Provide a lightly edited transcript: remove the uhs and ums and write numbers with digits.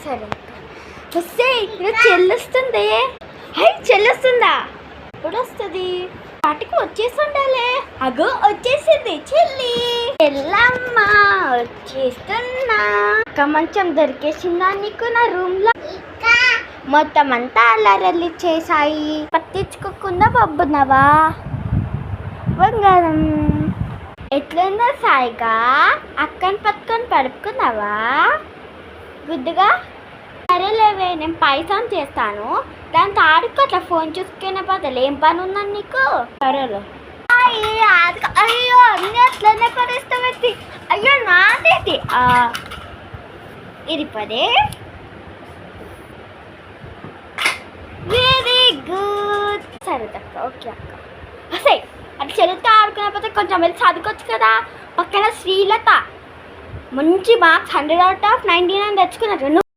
సరే వస్తే ఇక్కడ చెల్లుస్తుంది. చెల్లుస్తుందా? ఎప్పుడు వస్తుంది? వాటికి వచ్చేసి ఉండాలి. అగో వచ్చేసింది చెల్లి. చెల్లమ్మ వచ్చేస్తున్నా. మంచం దొరికేసిందా నీకు నా రూమ్ లో? మొత్తం అంతా అల్లరల్లి చేసాయి. పట్టించుకోకుండా పబ్బున్నావా బంగారం? ఎట్లుందో సాయిగా అక్కని పట్టుకొని పడుకున్నావా గుడ్డుగా? సరేలేవే, నేను పైసాన్ చేస్తాను. దాంతో ఆడుకో. అట్లా ఫోన్ చూసుకునే బదులు ఏం పని ఉందని నీకు? సరేలే. అయ్యో అన్నీ అట్లనే పడేస్తావేంటి? అయ్యో నాదేది ఇది పదే. Very good. సరే అక్క. ఓకే అక్క. అసలు అది చెల్లితో ఆడుకునేపోతే కొంచెం వెళ్ళి చదువుకోవచ్చు కదా. పక్కన శ్రీలత మంచి మార్క్స్ 100 out of 99 తెచ్చుకున్నారు.